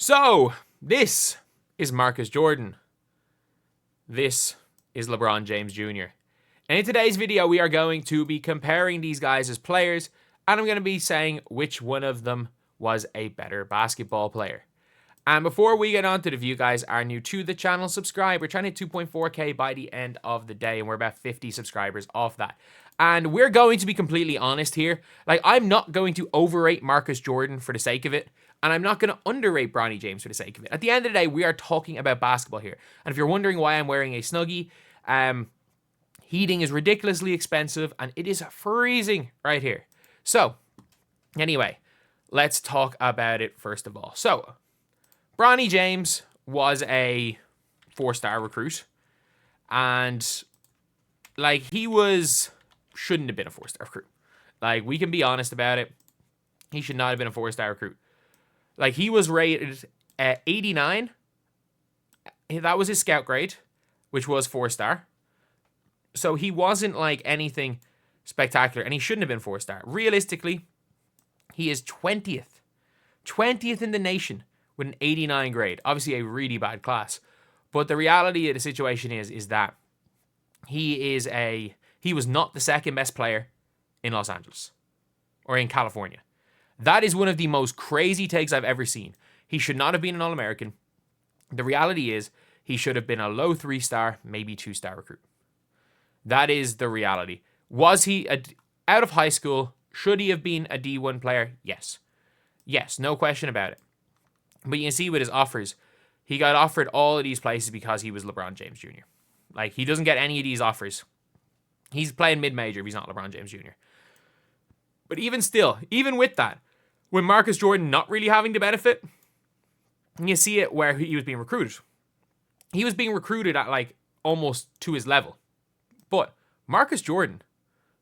So, this is Marcus Jordan. This is LeBron James Jr. And in today's video, we are going to be comparing these guys as players, and I'm going to be saying which one of them was a better basketball player. And before we get on to the view, guys are new to the channel, subscribe. We're trying to hit 2.4k by the end of the day, and we're about 50 subscribers off that. And we're going to be completely honest here. Like, I'm not going to overrate Marcus Jordan for the sake of it, and I'm not going to underrate Bronny James for the sake of it. At the end of the day, we are talking about basketball here. And if you're wondering why I'm wearing a Snuggie, heating is ridiculously expensive, and it is freezing right here. So, anyway, let's talk about it first of all. So, Bronny James was a 4-star recruit, and like, he shouldn't have been a 4-star recruit. Like, we can be honest about it. He should not have been a 4-star recruit. Like, he was rated at 89. That was his scout grade, which was 4-star. So he wasn't like anything spectacular, and he shouldn't have been 4-star. Realistically, he is 20th. 20th in the nation with an 89 grade. Obviously a really bad class. But the reality of the situation is that he was not the second best player in Los Angeles or in California. That is one of the most crazy takes I've ever seen. He should not have been an All-American. The reality is he should have been a low 3-star, maybe 2-star recruit. That is the reality. Was he out of high school? Should he have been a D1 player? Yes. Yes, no question about it. But you can see with his offers, he got offered all of these places because he was LeBron James Jr. Like, he doesn't get any of these offers. He's playing mid-major if he's not LeBron James Jr. But even still, even with that, with Marcus Jordan not really having the benefit, you see it where he was being recruited. He was being recruited at like almost to his level. But Marcus Jordan,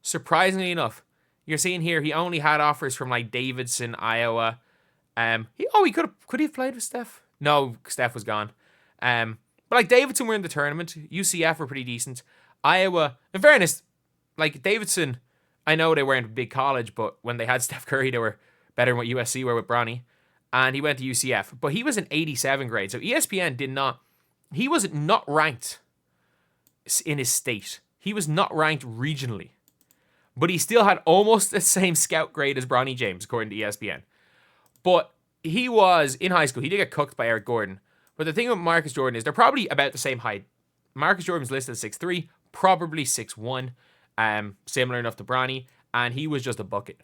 surprisingly enough, you're seeing here he only had offers from like Davidson, Iowa. He could have played with Steph? No, Steph was gone. But like Davidson were in the tournament. UCF were pretty decent. Iowa, in fairness, like Davidson, I know they weren't a big college, but when they had Steph Curry, they were better than what USC were with Bronny. And he went to UCF. But he was an 87 grade. So ESPN he was not ranked in his state. He was not ranked regionally. But he still had almost the same scout grade as Bronny James, according to ESPN. But he was, in high school, he did get cooked by Eric Gordon. But the thing with Marcus Jordan is they're probably about the same height. Marcus Jordan's listed as 6'3", probably 6'1", similar enough to Bronny, and he was just a bucket.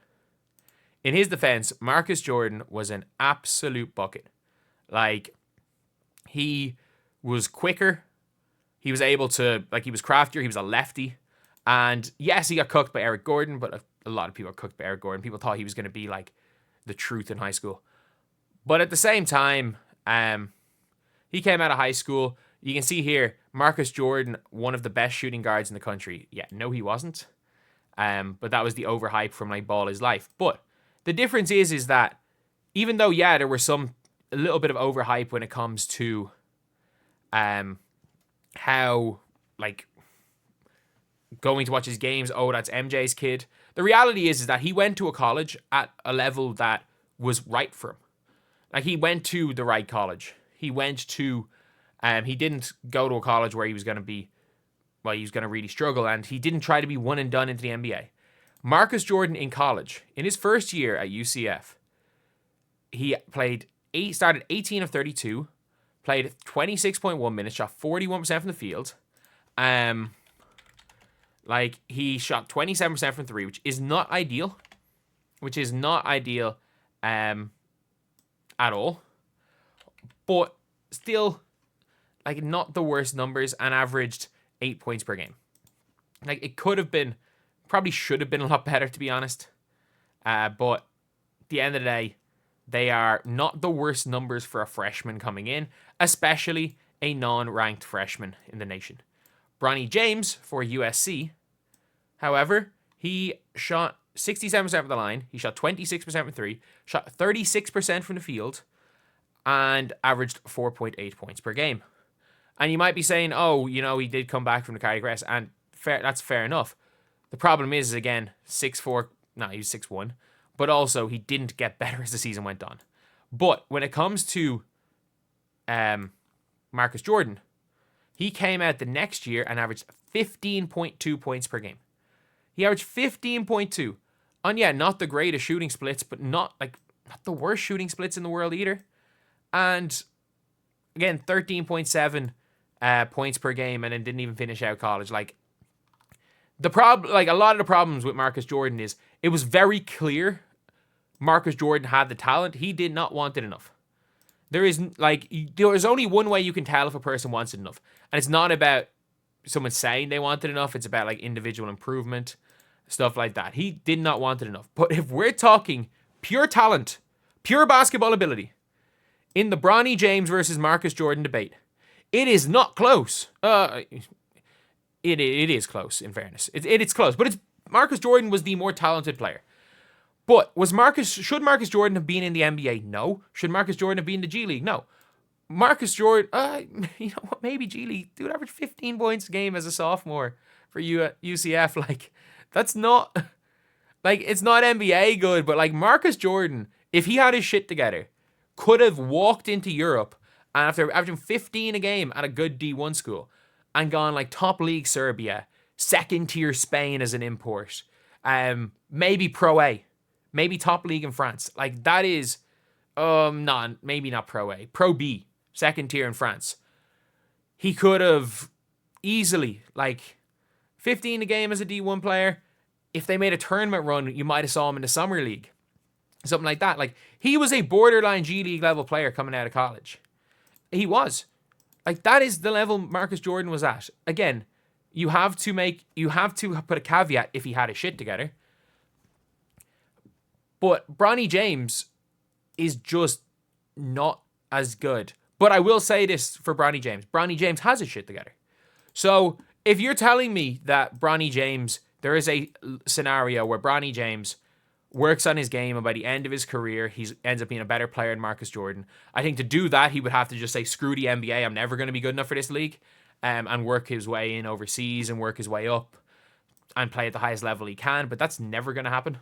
In his defense, Marcus Jordan was an absolute bucket. Like, he was quicker. He was able to, like, he was craftier. He was a lefty. And yes, he got cooked by Eric Gordon, but a lot of people got cooked by Eric Gordon. People thought he was going to be like the truth in high school. But at the same time, he came out of high school. You can see here, Marcus Jordan, one of the best shooting guards in the country. Yeah, no, he wasn't. But that was the overhype from like Ball His Life. But the difference is that even though, yeah, there was a little bit of overhype when it comes to how, like, going to watch his games, oh, that's MJ's kid. The reality is that he went to a college at a level that was right for him. Like, he went to the right college. He went to, he didn't go to a college where he was going to really struggle, and he didn't try to be one and done into the NBA. Marcus Jordan in college, in his first year at UCF, he started 18 of 32, played 26.1 minutes, shot 41% from the field. Like, he shot 27% from 3, which is not ideal. At all. But still, like, not the worst numbers, and averaged 8 points per game. Like, it probably should have been a lot better, to be honest. But at the end of the day, they are not the worst numbers for a freshman coming in, especially a non-ranked freshman in the nation. Bronny James for USC, however, he shot 67% from the line, he shot 26% from 3, shot 36% from the field, and averaged 4.8 points per game. And you might be saying, oh, you know, he did come back from the cardiac arrest, and that's fair enough. The problem is, again, 6'4", he was 6'1", but also he didn't get better as the season went on. But when it comes to Marcus Jordan, he came out the next year and averaged 15.2 points per game. He averaged 15.2. And yeah, not the greatest shooting splits, but not the worst shooting splits in the world either. And again, 13.7 points per game, and then didn't even finish out college. Like, a lot of the problems with Marcus Jordan is it was very clear Marcus Jordan had the talent. He did not want it enough. There's only one way you can tell if a person wants it enough. And it's not about someone saying they want it enough. It's about individual improvement, stuff like that. He did not want it enough. But if we're talking pure talent, pure basketball ability, in the Bronny James versus Marcus Jordan debate, it is not close. It is close, in fairness. It's close. But Marcus Jordan was the more talented player. But should Marcus Jordan have been in the NBA? No. Should Marcus Jordan have been in the G League? No. Marcus Jordan, you know what? Maybe G League. Dude averaged 15 points a game as a sophomore for UCF. That's not, it's not NBA good. But Marcus Jordan, if he had his shit together, could have walked into Europe and after averaging 15 a game at a good D1 school and gone top league Serbia, second tier Spain as an import, maybe Pro A. Maybe top league in France. That is, maybe not Pro A. Pro B, second tier in France. He could have easily, 15 a game as a D1 player. If they made a tournament run, you might have saw him in the summer league. Something like that. He was a borderline G League level player coming out of college. He was. That is the level Marcus Jordan was at. Again, you have to put a caveat if he had his shit together. But Bronny James is just not as good. But I will say this for Bronny James. Bronny James has his shit together. So if you're telling me that Bronny James, there is a scenario where Bronny James works on his game and by the end of his career, he ends up being a better player than Marcus Jordan. I think to do that, he would have to just say, screw the NBA. I'm never going to be good enough for this league. And work his way in overseas and work his way up and play at the highest level he can. But that's never going to happen.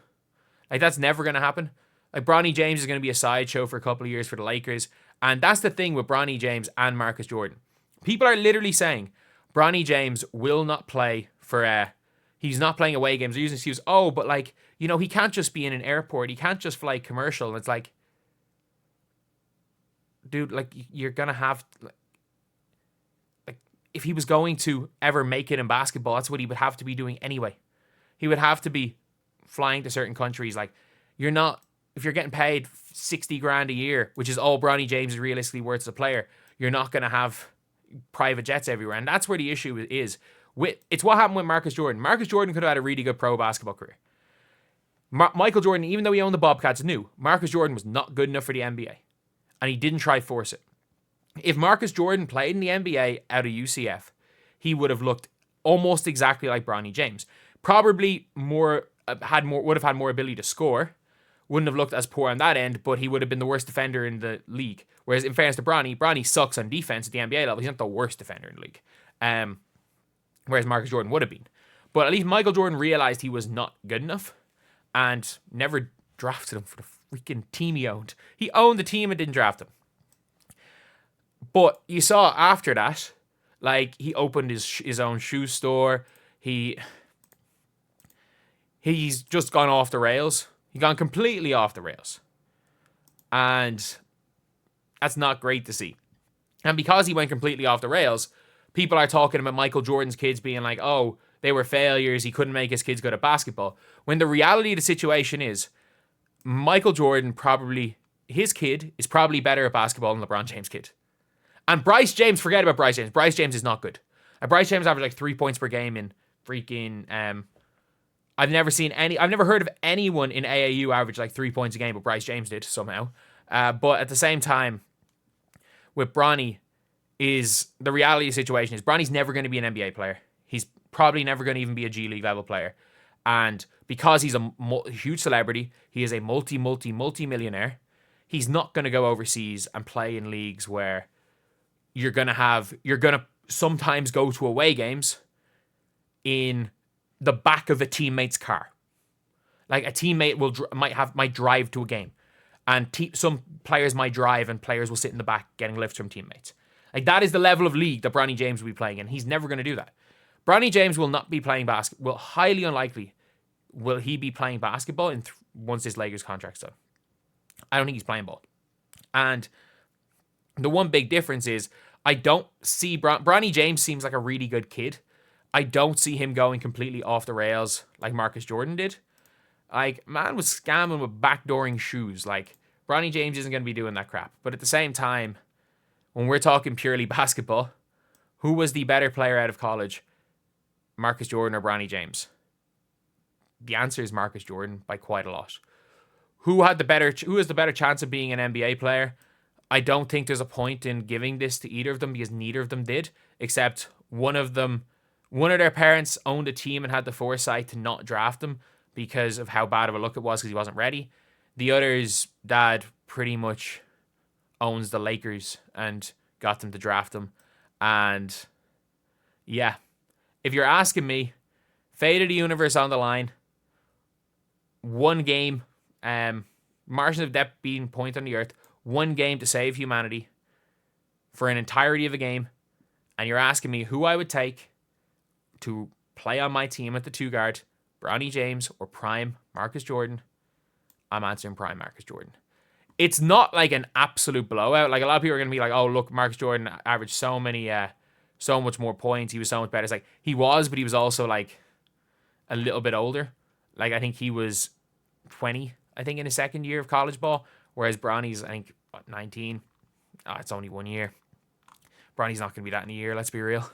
That's never going to happen. Bronny James is going to be a sideshow for a couple of years for the Lakers. And that's the thing with Bronny James and Marcus Jordan. People are literally saying Bronny James will not play for... he's not playing away games. They're using excuse. Oh, but he can't just be in an airport. He can't just fly commercial. And it's dude, you're going to have... if he was going to ever make it in basketball, that's what he would have to be doing anyway. He would have to be flying to certain countries. You're not, if you're getting paid 60 grand a year, which is all Bronny James is realistically worth as a player, you're not going to have private jets everywhere. And that's where the issue is. It's what happened with Marcus Jordan. Marcus Jordan could have had a really good pro basketball career. Michael Jordan, even though he owned the Bobcats, knew Marcus Jordan was not good enough for the NBA. And he didn't try to force it. If Marcus Jordan played in the NBA out of UCF, he would have looked almost exactly like Bronny James. Probably would have had more ability to score. Wouldn't have looked as poor on that end, but he would have been the worst defender in the league. Whereas in fairness to Bronny sucks on defense at the NBA level. He's not the worst defender in the league. Whereas Marcus Jordan would have been. But at least Michael Jordan realized he was not good enough and never drafted him for the freaking team he owned. He owned the team and didn't draft him. But you saw after that, he opened his own shoe store. He's just gone off the rails. He's gone completely off the rails. And that's not great to see. And because he went completely off the rails, people are talking about Michael Jordan's kids being oh, they were failures. He couldn't make his kids good at basketball. When the reality of the situation is, Michael Jordan his kid is probably better at basketball than LeBron James' kid. And Bryce James, forget about Bryce James. Bryce James is not good. Bryce James averaged 3 points per game in freaking... I've never heard of anyone in AAU average 3 points a game, but Bryce James did somehow. But at the same time, with Bronny, the reality of the situation is Bronny's never going to be an NBA player. He's probably never going to even be a G League level player. And because he's a huge celebrity, he is a multi-millionaire. He's not going to go overseas and play in leagues where you're going to sometimes go to away games in the back of a teammate's car. A teammate might drive to a game. And some players might drive and players will sit in the back getting lifts from teammates. Like, that is the level of league that Bronny James will be playing in. He's never going to do that. Bronny James will not be playing basketball. Well, highly unlikely will he be playing basketball once this Lakers contract's done. I don't think he's playing ball. And the one big difference is I don't see Bronny James seems like a really good kid. I don't see him going completely off the rails like Marcus Jordan did. Like, man was scamming with backdooring shoes. Like, Bronny James isn't going to be doing that crap. But at the same time, when we're talking purely basketball, who was the better player out of college? Marcus Jordan or Bronny James? The answer is Marcus Jordan by quite a lot. Who has the better chance of being an NBA player? I don't think there's a point in giving this to either of them because neither of them did, except one of their parents owned a team and had the foresight to not draft them because of how bad of a look it was because he wasn't ready. The other's dad pretty much owns the Lakers and got them to draft him. And yeah, if you're asking me, fate of the universe on the line, one game, margin of depth being point on the earth, one game to save humanity for an entirety of a game, and you're asking me who I would take to play on my team at the 2 guard, Bronny James or prime Marcus Jordan, I'm answering prime Marcus Jordan. It's not like an absolute blowout. Like, a lot of people are going to be like, oh, look, Marcus Jordan averaged so much more points. He was so much better. It's like, he was, but he was also like a little bit older. Like, I think he was 20, I think, in his second year of college ball, whereas Bronny's, I think, 19. Oh, it's only 1 year. Bronny's not going to be that in a year, let's be real.